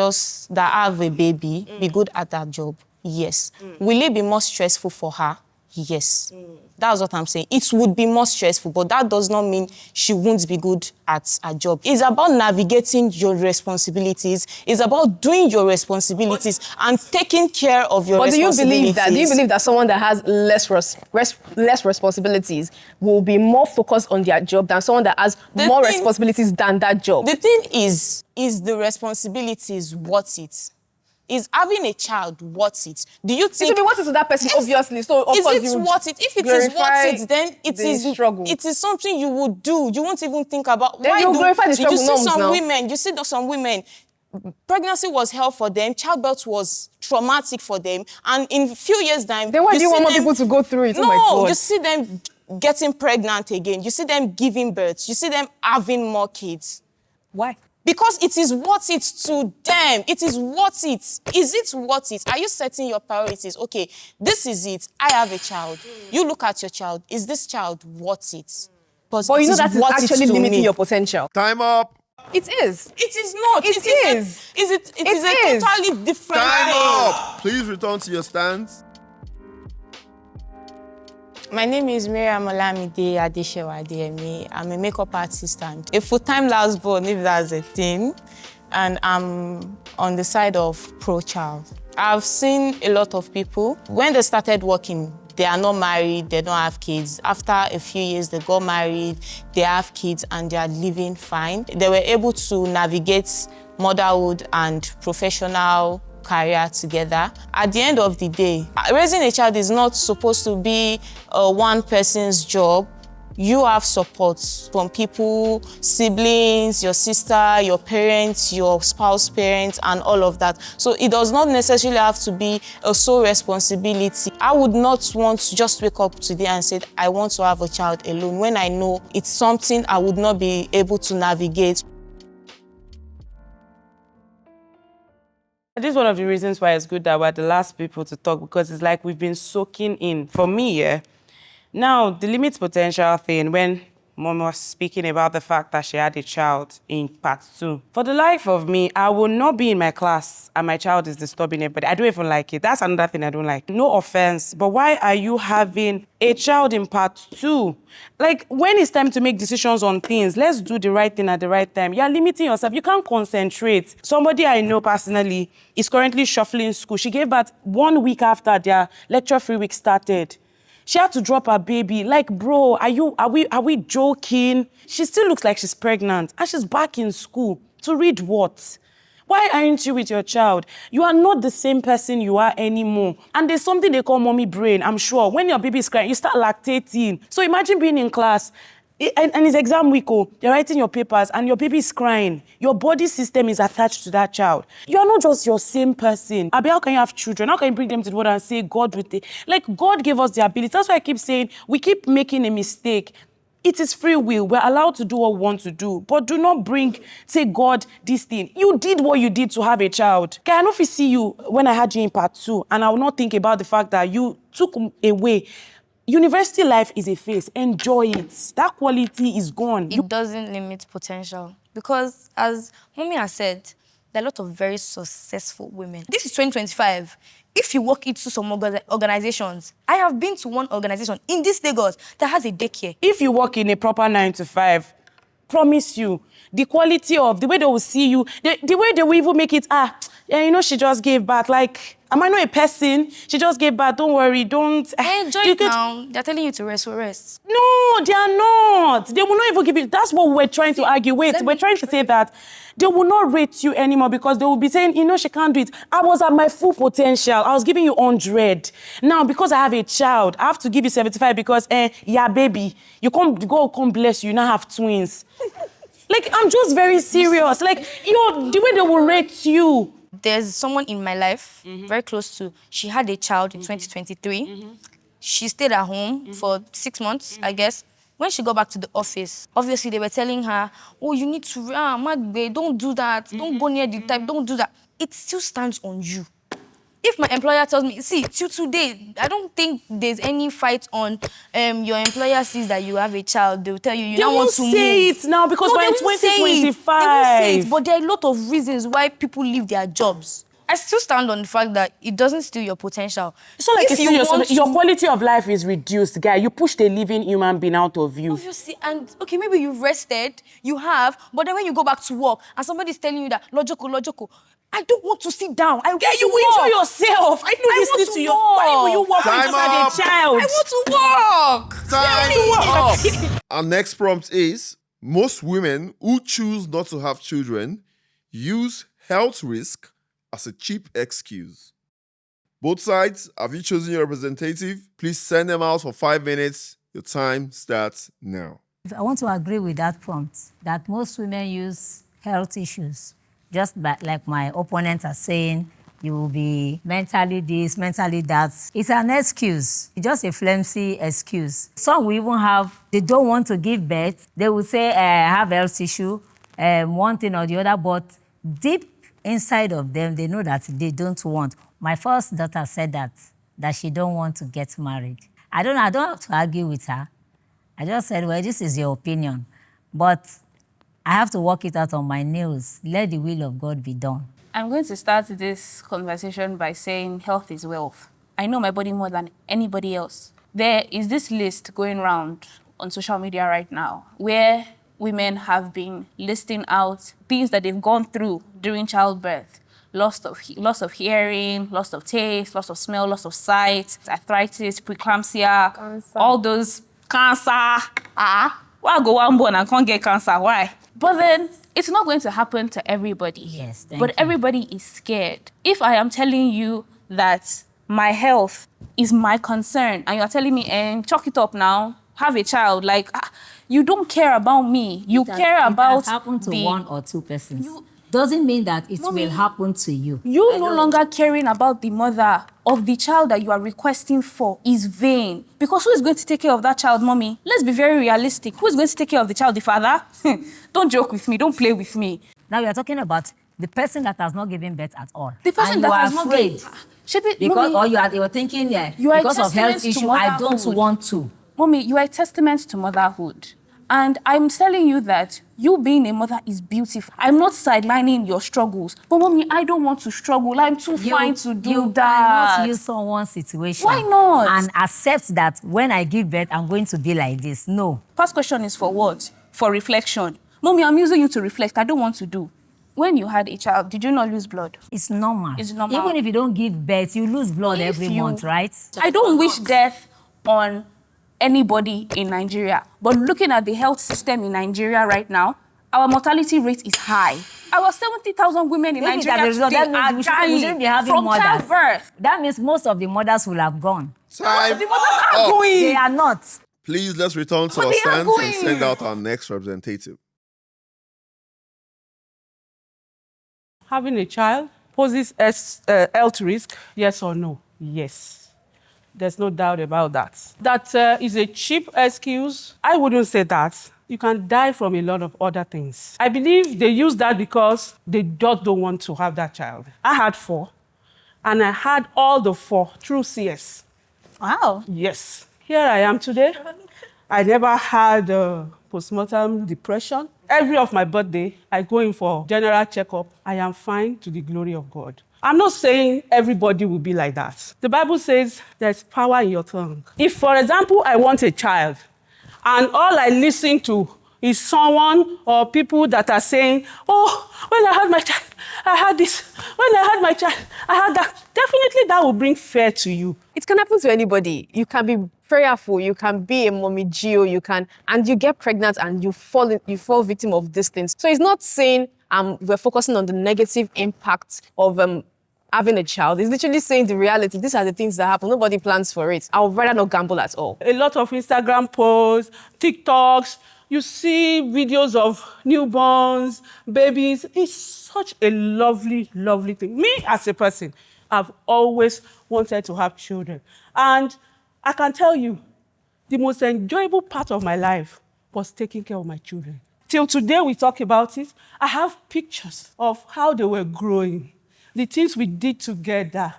have a baby be good at that job? Yes. Will it be more stressful for her? Yes. That's what I'm saying. It would be more stressful, but that does not mean she won't be good at her job. It's about navigating your responsibilities. It's about doing your responsibilities and taking care of your responsibilities. Do you believe that someone that has less responsibilities will be more focused on their job than someone that has more responsibilities than that job? The thing is the responsibilities worth it? Is having a child worth it? Do you think... It will be worth it to that person, obviously. So, of course, is it worth it? If it is worth it, then it is something you would do. You won't even think about... Then you glorify the struggle norms. You see some women, pregnancy was hell for them, childbirth was traumatic for them, and in a few years' time... Then why do you want more people to go through it? No, oh my God. You see them getting pregnant again. You see them giving birth. You see them having more kids. Why? Because it is worth it to them. It is worth it. Is it worth it? Are you setting your priorities? Okay, this is it. I have a child. You look at your child. Is this child worth it? But you know that is actually limiting your potential. Time up. It is. It is not. It is. It is a totally different Time thing. up. Please return to your stands. My name is Miriam Olamide Adeshewa Adeyemi. I'm a makeup artist and a full-time last-born, if that's a thing. And I'm on the side of pro-child. I've seen a lot of people, when they started working, they are not married, they don't have kids. After a few years, they got married, they have kids, and they are living fine. They were able to navigate motherhood and professional career together. At the end of the day, raising a child is not supposed to be one person's job. You have support from people, siblings, your sister, your parents, your spouse parents, and all of that. So it does not necessarily have to be a sole responsibility. I would not want to just wake up today and say, I want to have a child alone, when I know it's something I would not be able to navigate. This is one of the reasons why it's good that we're the last people to talk, because it's like we've been soaking in. For me, yeah. Now, the limit potential thing, when Mom was speaking about the fact that she had a child in part 2. For the life of me, I will not be in my class and my child is disturbing everybody. I don't even like it. That's another thing I don't like. No offense, but why are you having a child in part 2? Like, when it's time to make decisions on things, let's do the right thing at the right time. You're limiting yourself. You can't concentrate. Somebody I know personally is currently shuffling school. She gave birth 1 week after their lecture-free week started. She had to drop her baby. Like, bro, are we joking? She still looks like she's pregnant and she's back in school. To read what? Why aren't you with your child? You are not the same person you are anymore. And there's something they call mommy brain, I'm sure. When your baby is crying, you start lactating. So imagine being in class, and it's exam week, you're writing your papers and your baby is crying. Your body system is attached to that child. You are not just your same person. Abi, how can you have children? How can you bring them to the world and say, God with it? Like, God gave us the ability. That's why I keep saying, we keep making a mistake. It is free will. We're allowed to do what we want to do. But do not say, God, this thing. You did what you did to have a child. Okay, I know if you see you when I had you in part 2, and I will not think about the fact that you took away. University life is a phase. Enjoy it. That quality is gone. It doesn't limit potential. Because as Mommy has said, there are a lot of very successful women. This is 2025. If you walk into some organizations, I have been to one organization in this Lagos that has a daycare. If you work in a proper 9 to 5, promise you, the quality of the way they will see you, the way they will even make it, she just gave birth. Like, am I not a person? She just gave birth. Don't worry. Don't. Enjoy it now. They're telling you to rest. No, they are not. They will not even give you. That's what we're trying to argue. Wait, we're trying to say that they will not rate you anymore because they will be saying, she can't do it. I was at my full potential. I was giving you 100. Now, because I have a child, I have to give you 75 because, baby, God come bless you. You now have twins. Like, I'm just very serious. Like, the way they will rate you. There's someone in my life, very close to, she had a child in 2023. She stayed at home for 6 months, I guess. When she got back to the office, obviously they were telling her, oh, you need to, Magbe, don't do that. Don't go near the type, don't do that. It still stands on you. If my employer tells me, see, till today, I don't think there's any fight on your employer sees that you have a child. They'll tell you, don't want to move. They won't say it now because we're in 2025. They won't say it, but there are a lot of reasons why people leave their jobs. I still stand on the fact that it doesn't steal your potential. It's not like your quality of life is reduced, guy. You pushed a living human being out of you. Obviously, and okay, maybe you've rested, you have, but then when you go back to work and somebody's telling you that, lojoko, I don't want to sit down. I want you will enjoy yourself. I know listening to you. Why will you walk when you just had a child? I want to walk. Time up. Our next prompt is, most women who choose not to have children use health risk as a cheap excuse. Both sides, have you chosen your representative? Please send them out for 5 minutes. Your time starts now. I want to agree with that prompt, that most women use health issues. Just like my opponents are saying, you will be mentally this, mentally that. It's an excuse. It's just a flimsy excuse. Some will even they don't want to give birth. They will say, I have health issue, one thing or the other, but deep inside of them, they know that they don't want. My first daughter said that she don't want to get married. I don't have to argue with her. I just said, well, this is your opinion, but I have to work it out on my nails. Let the will of God be done. I'm going to start this conversation by saying health is wealth. I know my body more than anybody else. There is this list going around on social media right now where women have been listing out things that they've gone through during childbirth. Loss of hearing, loss of taste, loss of smell, loss of sight, arthritis, preeclampsia, cancer. All those cancer. Why go one born and can't get cancer? Why? But then it's not going to happen to everybody. Yes, thank but you. Everybody is scared. If I am telling you that my health is my concern and you're telling me, chalk it up now, have a child, like, you don't care about me. You care about it has happened to one or two persons. Doesn't mean that it will happen to you. You no longer caring about the mother of the child that you are requesting for is vain. Because who is going to take care of that child, mommy? Let's be very realistic. Who is going to take care of the child, the father? Don't joke with me. Don't play with me. Now we are talking about the person that has not given birth at all. The person that has not given birth. Because or you are thinking, because of health issue, I don't want to. Mommy, you are a testament to motherhood. And I'm telling you that you being a mother is beautiful. I'm not sidelining your struggles. But mommy, I don't want to struggle. I'm too fine to do that. You cannot use someone's situation. Why not? And accept that when I give birth, I'm going to be like this. No. First question is for what? For reflection. Mommy, I'm using you to reflect. I don't want to do. When you had a child, did you not lose blood? It's normal. It's normal. Even if you don't give birth, you lose blood every month, right? I don't wish death on anybody in Nigeria. But looking at the health system in Nigeria right now, our mortality rate is high. Our 70,000 women in Nigeria today are dying from childbirth. That means most of the mothers will have gone. Time the mothers are going. They are not. Please, let's return to our stands and send out our next representative. Having a child poses health risk, yes or no? Yes. There's no doubt about that. That is a cheap excuse. I wouldn't say that. You can die from a lot of other things. I believe they use that because they just don't want to have that child. I had 4, and I had all the 4 through CS. Wow. Yes. Here I am today. I never had postmortem depression. Every of my birthday, I go in for general checkup. I am fine to the glory of God. I'm not saying everybody will be like that. The Bible says there's power in your tongue. If, for example, I want a child, and all I listen to is someone or people that are saying, oh, when I had my child, I had this. When I had my child, I had that. Definitely that will bring fear to you. It can happen to anybody. You can be prayerful, you can be a mommy Gio, and you get pregnant and you fall victim of these things. So it's not saying we're focusing on the negative impact of having a child. It's literally saying the reality. These are the things that happen. Nobody plans for it. I would rather not gamble at all. A lot of Instagram posts, TikToks, you see videos of newborns, babies. It's such a lovely, lovely thing. Me, as a person, I've always wanted to have children. And I can tell you, the most enjoyable part of my life was taking care of my children. Till today, we talk about it. I have pictures of how they were growing, the things we did together,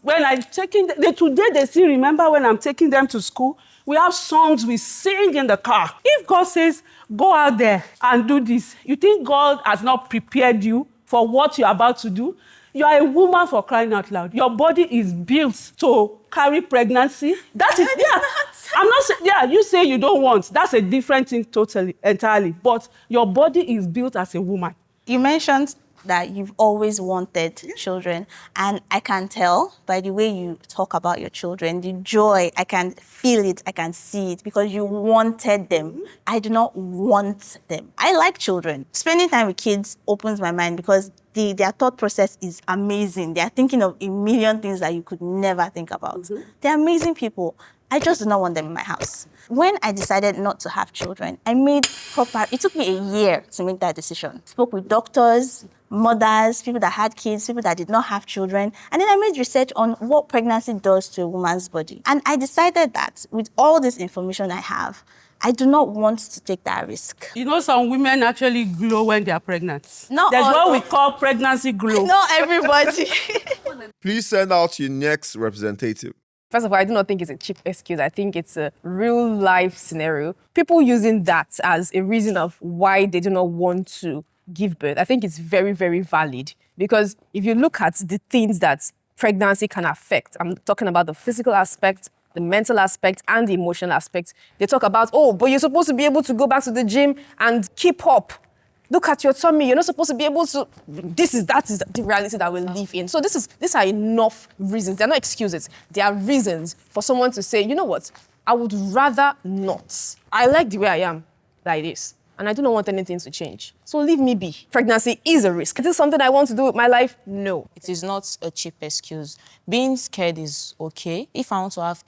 when I'm taking them, today they still remember when I'm taking them to school. We have songs we sing in the car. If God says, go out there and do this, you think God has not prepared you for what you're about to do? You are a woman, for crying out loud. Your body is built to carry pregnancy. That is, I'm not saying, you say you don't want. That's a different thing entirely. But your body is built as a woman. You mentioned that you've always wanted children, and I can tell by the way you talk about your children, the joy, I can feel it, I can see it, because you wanted them. I do not want them. I like children. Spending time with kids opens my mind because their thought process is amazing. They are thinking of a million things that you could never think about. They're amazing people. I just do not want them in my house. When I decided not to have children, it took me a year to make that decision. Spoke with doctors, mothers, people that had kids, people that did not have children. And then I made research on what pregnancy does to a woman's body. And I decided that with all this information I have, I do not want to take that risk. You know, some women actually glow when they are pregnant. There's what we call pregnancy glow. Not everybody. Please send out your next representative. First of all, I do not think it's a cheap excuse. I think it's a real life scenario. People using that as a reason of why they do not want to give birth, I think it's very, very valid. Because if you look at the things that pregnancy can affect, I'm talking about the physical aspect, the mental aspect, and the emotional aspect. They talk about, but you're supposed to be able to go back to the gym and keep up. Look at your tummy. You're not supposed to be able to. That is the reality that we live in. So these are enough reasons. They're not excuses. They are reasons for someone to say, you know what? I would rather not. I like the way I am like this, and I do not want anything to change. So leave me be. Pregnancy is a risk. Is this something I want to do with my life? No. It is not a cheap excuse. Being scared is okay. If I want to have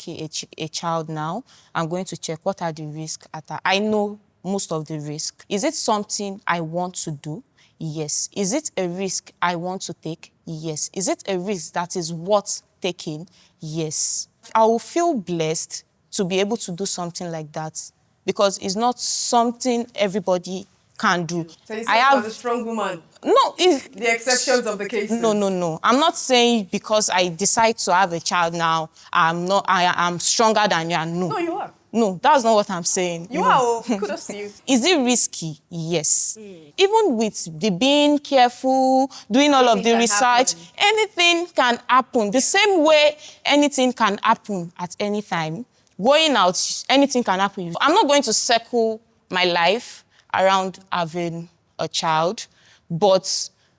a child now, I'm going to check what are the risks. I know most of the risk. Is it something I want to do? Yes. Is it a risk I want to take? Yes. Is it a risk that is worth taking? Yes. I will feel blessed to be able to do something like that because it's not something everybody can do. So you say I'm a strong woman? No. The exceptions of the cases? No. I'm not saying because I decide to have a child now, I'm stronger than you. No, you are. No, that's not what I'm saying. You are. Kudos to you. Is it risky? Yes. Even with the being careful, doing all of the research, anything can happen. The same way anything can happen at any time. Going out, anything can happen. I'm not going to circle my life around having a child, but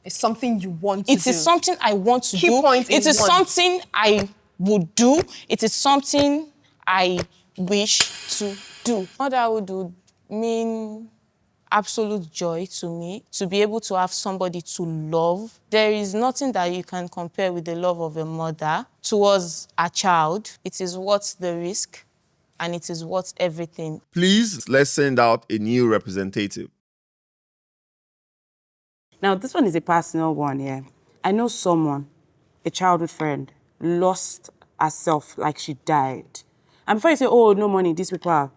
it's something you want to do. It is something I want to Key do. point It is something I would do. It is something I wish to do. Motherhood would mean absolute joy to me, to be able to have somebody to love. There is nothing that you can compare with the love of a mother towards a child. It is worth the risk, and it is worth everything. Please, let's send out a new representative. Now, this one is a personal one, yeah. I know someone, a childhood friend, lost herself like she died. And before you say, no money, these people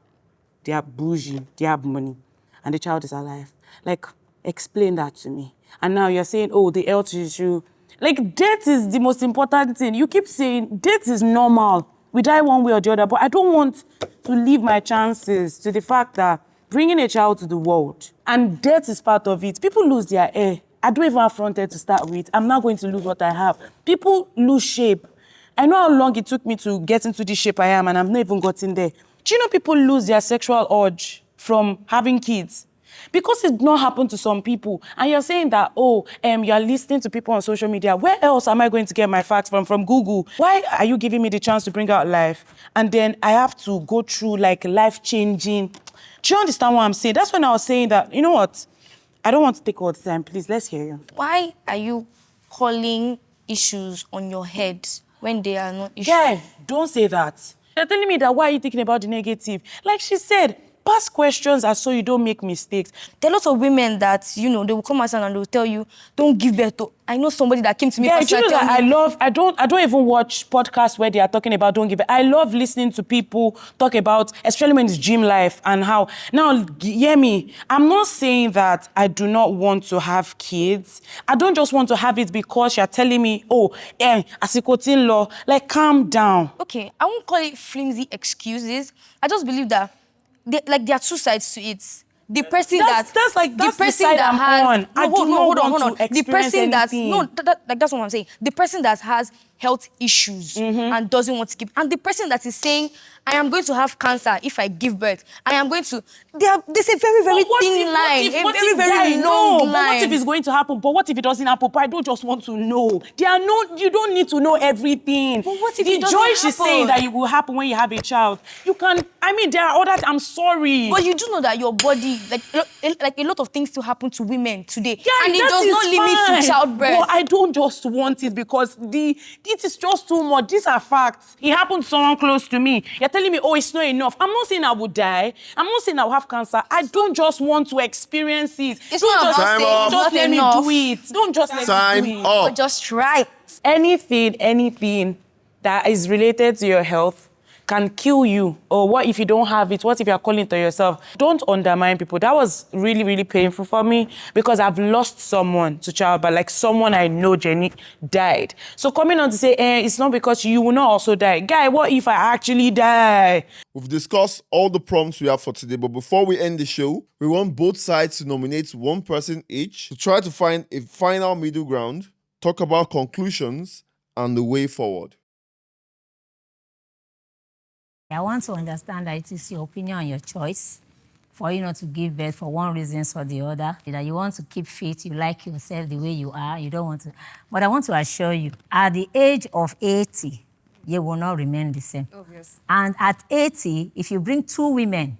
they are bougie, they have money, and the child is alive. Like, explain that to me. And now you're saying, the health issue. Like, death is the most important thing. You keep saying death is normal. We die one way or the other, but I don't want to leave my chances to the fact that bringing a child to the world, and death is part of it. People lose their hair. I don't even have front hair to start with. I'm not going to lose what I have. People lose shape. I know how long it took me to get into the shape I am, and I've not even gotten there. Do you know people lose their sexual urge from having kids? Because it not happened to some people. And you're saying that, you're listening to people on social media. Where else am I going to get my facts from? From Google. Why are you giving me the chance to bring out life? And then I have to go through like life-changing. Do you understand what I'm saying? That's when I was saying that, you know what? I don't want to take all the time. Please, let's hear you. Why are you calling issues on your head when they are not issues? Yeah, don't say that. You're telling me that why are you thinking about the negative? Like she said, past questions are so you don't make mistakes. There are lots of women that, they will come outside and they will tell you, don't give birth to. I know somebody that came to me. Yeah, do you know that I don't even watch podcasts where they are talking about don't give birth. I love listening to people talk about, especially when it's gym life and how. Now, hear me. I'm not saying that I do not want to have kids. I don't just want to have it because you're telling me, asikotin law. Like, calm down. Okay, I won't call it flimsy excuses. I just believe that there are two sides to it. The person that's the side I'm on. I do not want to experience anything. That's what I'm saying. The person that has health issues and doesn't want to keep, and the person that is saying, I am going to have cancer if I give birth. I am going to. There's a very, very thin line. A very, very long line. But what if it's going to happen? But what if it doesn't happen? But I don't just want to know. You don't need to know everything. But what if the it doesn't joy happen? she's saying that it will happen when you have a child. You can. There are others. I'm sorry. But you do know that your body, like a lot of things still happen to women today. Yeah, and it does not limit to childbirth. But I don't just want it because it is just too much. These are facts. It happened to someone close to me. You're telling me, it's not enough. I'm not saying I would die. I'm not saying I will have cancer. I don't just want to experience it. It's not about saying just let me do it. Don't just let me do it. But just try. Anything that is related to your health can kill you. Or what if you don't have it? What if you're calling to yourself? Don't undermine people. That was really, really painful for me because I've lost someone to childbirth, like someone I know, Jenny, died. So coming on to say, it's not because you will not also die. Guy, what if I actually die? We've discussed all the prompts we have for today, but before we end the show, we want both sides to nominate one person each to try to find a final middle ground, talk about conclusions, and the way forward. I want to understand that it is your opinion and your choice for you not to give birth for one reason or the other. That you want to keep fit, you like yourself the way you are, you don't want to. But I want to assure you, at the age of 80, you will not remain the same. Obvious. And at 80, if you bring two women,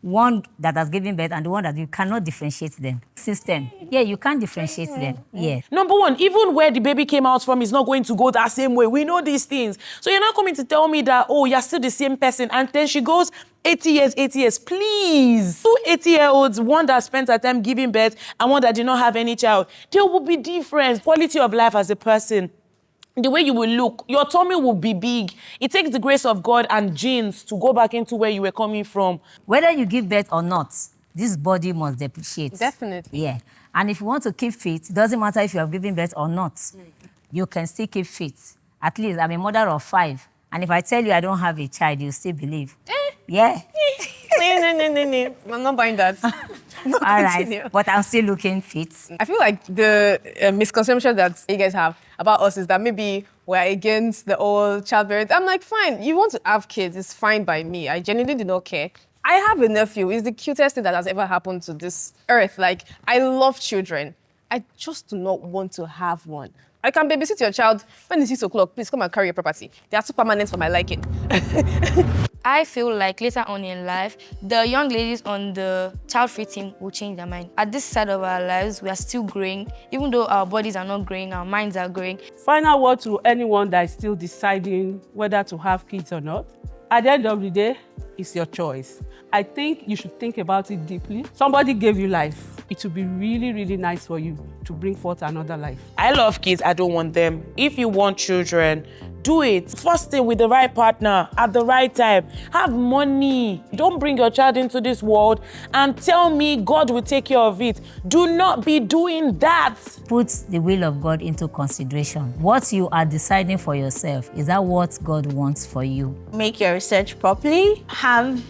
one that has given birth and the one that you cannot differentiate them. System. Yeah, you can't differentiate them. Yeah. Number one, even where the baby came out from is not going to go that same way. We know these things. So you're not coming to tell me that, you're still the same person. And then she goes 80 years. Please. Two 80-year-olds, one that spent her time giving birth and one that did not have any child. There will be difference. Quality of life as a person. The way you will look, your tummy will be big. It takes the grace of God and genes to go back into where you were coming from. Whether you give birth or not, this body must depreciate. Definitely. Yeah. And if you want to keep fit, it doesn't matter if you have given birth or not. You can still keep fit. At least I'm a mother of 5. And if I tell you I don't have a child, you still believe. Yeah. No. I'm not buying that. All right. But I'm still looking fit. I feel like the misconception that you guys have about us is that maybe we're against the old childbirth. I'm like, fine, you want to have kids, it's fine by me. I genuinely do not care. I have a nephew. He's the cutest thing that has ever happened to this earth. Like, I love children. I just do not want to have one. I can babysit your child when it's 6 o'clock. Please come and carry your property. They are too permanent for my liking. I feel like later on in life, the young ladies on the child-free team will change their mind. At this side of our lives, we are still growing. Even though our bodies are not growing, our minds are growing. Final word to anyone that is still deciding whether to have kids or not. At the end of the day, it's your choice. I think you should think about it deeply. Somebody gave you life. It would be really, really nice for you to bring forth another life. I love kids. I don't want them. If you want children, do it. First thing with the right partner at the right time. Have money. Don't bring your child into this world and tell me God will take care of it. Do not be doing that. Put the will of God into consideration. What you are deciding for yourself, is that what God wants for you? Make your research properly. Have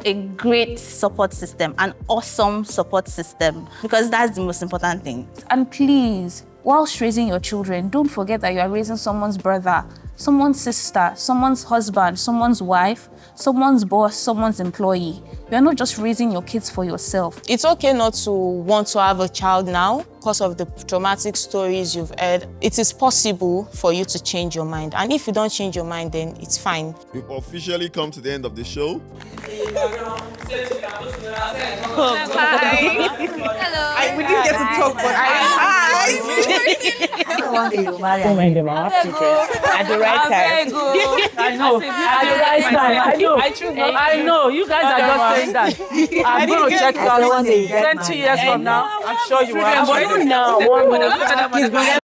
a great support system, an awesome support system, because that's the most important thing. And please, whilst raising your children, don't forget that you are raising someone's brother, someone's sister, someone's husband, someone's wife, someone's boss, someone's employee. You're not just raising your kids for yourself. It's okay not to want to have a child now because of the traumatic stories you've heard. It is possible for you to change your mind. And if you don't change your mind, then it's fine. We've officially come to the end of the show. We didn't get to talk, but Don't mind them, I have children. At the right time. I know. At the right time. I know. You guys are just saying that. I'm going to check you out 20 years from now. I'm sure you will. But not now.